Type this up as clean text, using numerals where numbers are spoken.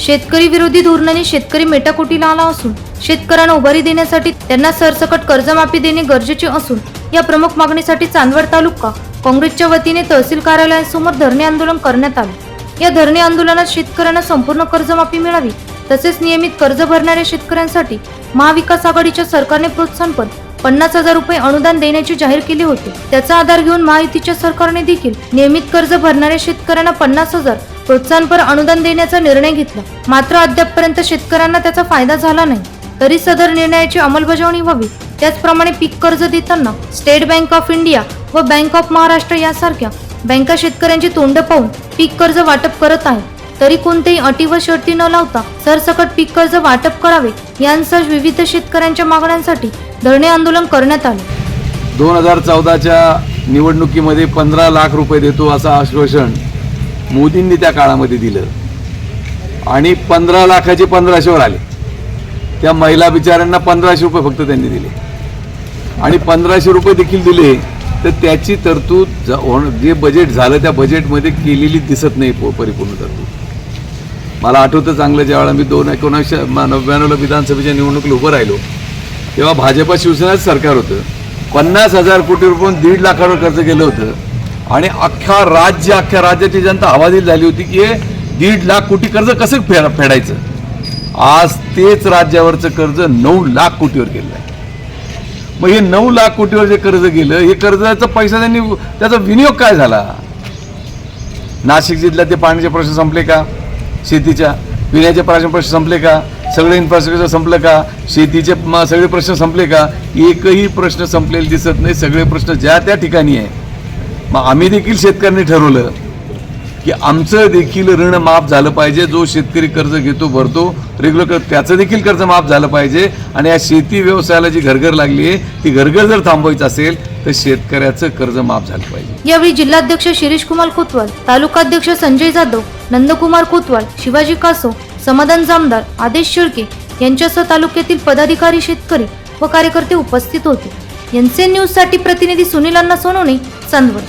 शेतकरी विरोधी धोरणाने शेतकरी मेटाकुटीला आला असून शेतकऱ्यांना उभारी देण्यासाठी त्यांना सरसकट कर्जमाफी देणे गरजेचे असून या प्रमुख मागणीसाठी चांदवड तालुका काँग्रेसच्या वतीने तहसील कार्यालयासमोर धरणे आंदोलन करण्यात आले। या धरणे आंदोलनात शेतकऱ्यांना संपूर्ण कर्जमाफी मिळावी तसेच नियमित कर्ज भरणाऱ्या शेतकऱ्यांसाठी महाविकास आघाडीच्या सरकारने प्रोत्साहनपर 50,000 रुपये अनुदान देण्याचे जाहीर केले होते। त्याचा आधार घेऊन महायुतीच्या सरकारने देखील नियमित कर्ज भरणाऱ्या शेतकऱ्यांना 50,000 प्रोत्साहनपर अनुदान देण्याचा निर्णय घेतला। मात्र अद्यापपर्यंत शेतकऱ्यांना त्याचा फायदा झाला नाही। तरी सदर निर्णयाची अंमलबजावणी व्हावी। त्याचप्रमाणे पीक कर्ज देताना स्टेट बँक ऑफ इंडिया व बँक ऑफ महाराष्ट्र यासारख्या बँका शेतकऱ्यांची तोंड पाहून पीक कर्ज वाटप करत आहेत। तरी कोणतेही अटी व शर्ती न लावता सरसकट पीक कर्ज वाटप करावे यांसह विविध शेतकऱ्यांच्या मागण्यांसाठी धरणे आंदोलन करण्यात आले। 2014च्या निवडणुकीमध्ये 15 लाख रुपये देतो असं आश्वासन मोदींनी त्या काळामध्ये दिलं आणि 15 लाखाचे 1500वर आले। त्या महिला बिचाऱ्यांना 1500 रुपये फक्त त्यांनी दिले आणि 1500 रुपये देखील दिले तर त्याची तरतूद जे बजेट झालं त्या बजेटमध्ये केलेली दिसत नाही परिपूर्ण तरतूद। मला आठवतं चांगलं, ज्यावेळेला मी 1999 विधानसभेच्या निवडणुकीला उभं राहिलो तेव्हा भाजपा शिवसेनाचं सरकार होतं। 50,000 कोटी रुपये 1.5 लाखावर कर्ज केलं होतं आणि अख्ख्या राज्याची जनता हवालदिल झाली होती की हे 1.5 लाख कोटी कर्ज कसं फेडायचं। आज तेच राज्यावरचं कर्ज 9 लाख कोटीवर गेलं आहे। मग हे 9 लाख कोटीवर जे कर्ज गेलं, हे कर्जाचा पैसा त्यांनी त्याचा विनियोग काय झाला? नाशिक जिल्ह्यात ते पाण्याचे प्रश्न संपले का? शेतीच्या पिण्याचे प्रश्न संपले का? सगळे इन्फ्रास्ट्रक्चर संपलं का? शेतीचे सगळे प्रश्न संपले का? एकही प्रश्न संपलेले दिसत नाही। सगळे प्रश्न ज्या त्या ठिकाणी आहे। मग आम्ही देखील शेतकऱ्यांनी ठरवलं की आमचं देखील ऋण माफ झालं पाहिजे। जो शेतकरी कर्ज घेतो भरतो रेग्युलर त्याचं देखील कर्ज माफ झालं पाहिजे आणि या शेती व्यवसायाला जी घरघर लागली आहे ती घरघर जर थांबवायचं असेल तर शेतकऱ्याचं कर्ज माफ झालं पाहिजे। यावेळी जिल्हाध्यक्ष शिरीष कुमार कोतवाल, तालुकाध्यक्ष संजय जाधव, नंदकुमार कोतवाल, शिवाजी कासो, समाधान जामदार, आदेश शेळके यांच्यासह तालुक्यातील पदाधिकारी, शेतकरी व कार्यकर्ते उपस्थित होते। एनसीएन न्यूज साठी प्रतिनिधी सुनील अण्णा सोनवणे, चांदवड।